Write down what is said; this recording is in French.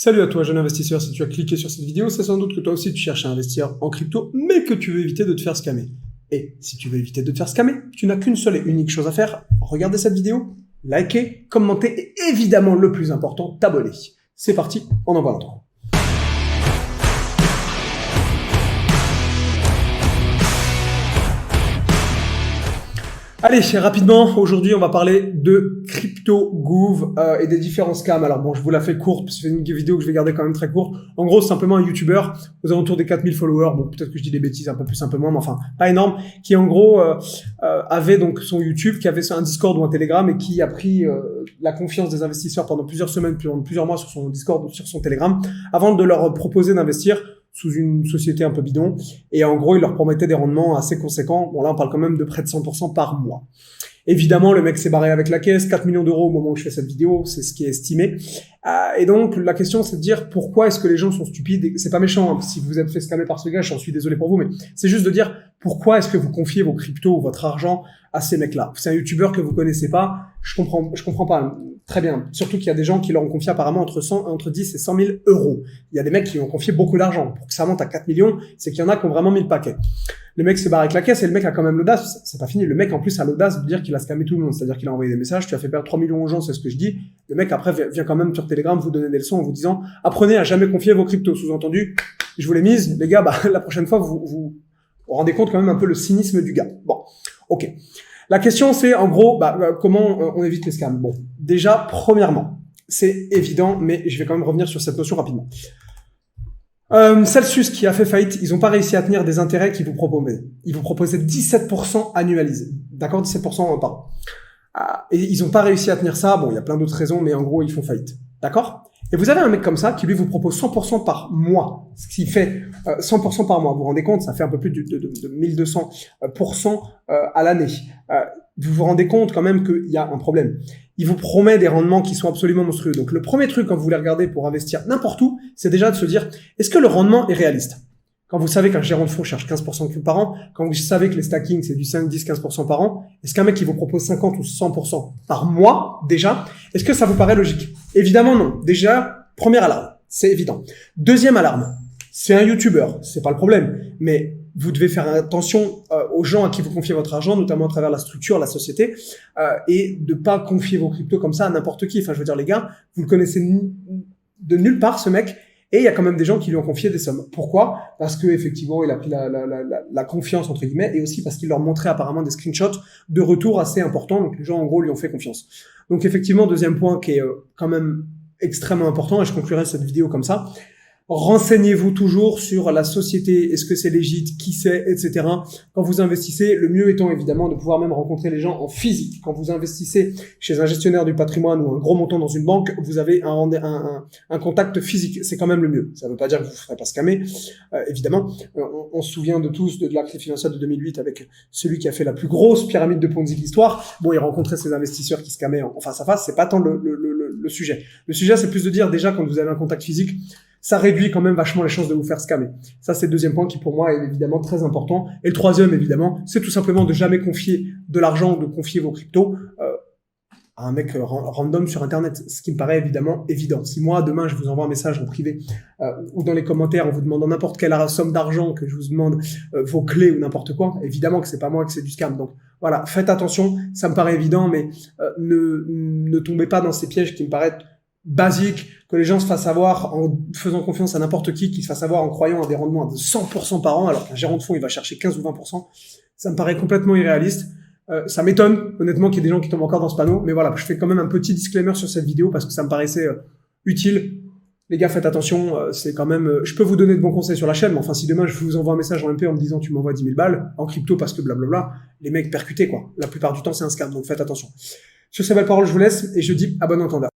Salut à toi, jeune investisseur. Si tu as cliqué sur cette vidéo, c'est sans doute que toi aussi tu cherches à investir en crypto, mais que tu veux éviter de te faire scammer. Et si tu veux éviter de te faire scammer, tu n'as qu'une seule et unique chose à faire. Regarder cette vidéo, liker, commenter et évidemment le plus important, t'abonner. C'est parti, on envoie l'intro. Allez, rapidement, aujourd'hui, on va parler de CryptoGouv et des différents scams. Alors bon, je vous la fais courte, parce que c'est une vidéo que je vais garder quand même très courte. En gros, c'est simplement un YouTuber aux alentours des 4000 followers. Bon, peut-être que je dis des bêtises, un peu plus, un peu moins, mais enfin, pas énorme, qui en gros avait donc son YouTube, qui avait un Discord ou un Telegram et qui a pris la confiance des investisseurs pendant plusieurs semaines, pendant plusieurs mois sur son Discord ou sur son Telegram, avant de leur proposer d'investir sous une société un peu bidon. Et en gros, il leur promettait des rendements assez conséquents. Bon, là, on parle quand même de près de 100% par mois. Évidemment, le mec s'est barré avec la caisse, 4 millions d'euros au moment où je fais cette vidéo, c'est ce qui est estimé. Et donc, la question, c'est de dire pourquoi est-ce que les gens sont stupides. C'est pas méchant, hein, si vous êtes fait scammer par ce gars, j'en suis désolé pour vous, mais c'est juste de dire pourquoi est-ce que vous confiez vos cryptos ou votre argent à ces mecs-là. C'est un YouTuber que vous connaissez pas, je comprends pas. Très bien. Surtout qu'il y a des gens qui leur ont confié apparemment entre 10 et 100 000 euros. Il y a des mecs qui ont confié beaucoup d'argent. Pour que ça monte à 4 millions, c'est qu'il y en a qui ont vraiment mis le paquet. Le mec se barre avec la caisse et le mec a quand même l'audace. C'est pas fini. Le mec, en plus, a l'audace de dire qu'il a scammé tout le monde. C'est-à-dire qu'il a envoyé des messages, tu as fait perdre 3 millions aux gens, c'est ce que je dis. Le mec, après, vient quand même sur Telegram vous donner des leçons en vous disant, apprenez à jamais confier vos cryptos. Sous-entendu, je vous l'ai mise. Les gars, la prochaine fois, vous rendez compte quand même un peu le cynisme du gars. Bon. Ok. La question, c'est, en gros, comment on évite les scams? Bon. Déjà, premièrement, c'est évident, mais je vais quand même revenir sur cette notion rapidement. Celsius qui a fait faillite, ils n'ont pas réussi à tenir des intérêts qu'ils vous proposaient. Ils vous proposaient 17% annualisé. D'accord? 17% par an. Et ils n'ont pas réussi à tenir ça. Bon, il y a plein d'autres raisons, mais en gros, ils font faillite. D'accord? Et vous avez un mec comme ça qui lui vous propose 100% par mois. Ce qui fait 100% par mois. Vous vous rendez compte? Ça fait un peu plus de 1200% à l'année. Vous vous rendez compte quand même qu'il y a un problème. Il vous promet des rendements qui sont absolument monstrueux. Donc, le premier truc quand vous voulez regarder pour investir n'importe où, c'est déjà de se dire, est-ce que le rendement est réaliste? Quand vous savez qu'un gérant de fonds cherche 15% par an, quand vous savez que les stackings, c'est du 5, 10, 15% par an, est-ce qu'un mec qui vous propose 50 ou 100% par mois, déjà, est-ce que ça vous paraît logique? Évidemment, non. Déjà, première alarme. C'est évident. Deuxième alarme. C'est un YouTuber. C'est pas le problème. Mais vous devez faire attention aux gens à qui vous confiez votre argent, notamment à travers la structure, la société, et de pas confier vos cryptos comme ça à n'importe qui. Enfin, je veux dire, les gars, vous le connaissez de nulle part, ce mec, et il y a quand même des gens qui lui ont confié des sommes. Pourquoi? Parce que effectivement, il a pris la confiance, entre guillemets, et aussi parce qu'il leur montrait apparemment des screenshots de retour assez importants. Donc, les gens, en gros, lui ont fait confiance. Donc, effectivement, deuxième point qui est quand même extrêmement important, et je conclurai cette vidéo comme ça. Renseignez-vous toujours sur la société, est-ce que c'est légit, qui c'est, etc. Quand vous investissez, le mieux étant évidemment de pouvoir même rencontrer les gens en physique. Quand vous investissez chez un gestionnaire du patrimoine ou un gros montant dans une banque, vous avez un contact physique. C'est quand même le mieux. Ça ne veut pas dire que vous ne ferez pas scammer, évidemment. On se souvient de tous de la crise financière de 2008 avec celui qui a fait la plus grosse pyramide de Ponzi de l'histoire. Bon, il rencontrait ses investisseurs qui scammaient en face à face. C'est pas tant le sujet. Le sujet, c'est plus de dire déjà quand vous avez un contact physique, ça réduit quand même vachement les chances de vous faire scammer. Ça, c'est le deuxième point qui, pour moi, est évidemment très important. Et le troisième, évidemment, c'est tout simplement de jamais confier de l'argent ou de confier vos cryptos à un mec random sur Internet. Ce qui me paraît évidemment évident. Si moi, demain, je vous envoie un message en privé ou dans les commentaires en vous demandant n'importe quelle somme d'argent, que je vous demande vos clés ou n'importe quoi, évidemment que c'est pas moi, que c'est du scam. Donc, voilà, faites attention. Ça me paraît évident, mais ne tombez pas dans ces pièges qui me paraissent basique, que les gens se fassent avoir en faisant confiance à n'importe qui se fasse avoir en croyant à des rendements de 100% par an, alors qu'un gérant de fonds, il va chercher 15 ou 20%. Ça me paraît complètement irréaliste. Ça m'étonne, honnêtement, qu'il y ait des gens qui tombent encore dans ce panneau. Mais voilà, je fais quand même un petit disclaimer sur cette vidéo parce que ça me paraissait utile. Les gars, faites attention, c'est quand même... je peux vous donner de bons conseils sur la chaîne, mais enfin, si demain, je vous envoie un message en MP en me disant tu m'envoies 10 000 balles en crypto parce que blablabla, les mecs percutés, quoi. La plupart du temps, c'est un scam, donc faites attention. Sur ces belles paroles, je vous laisse et je dis à bon entendeur.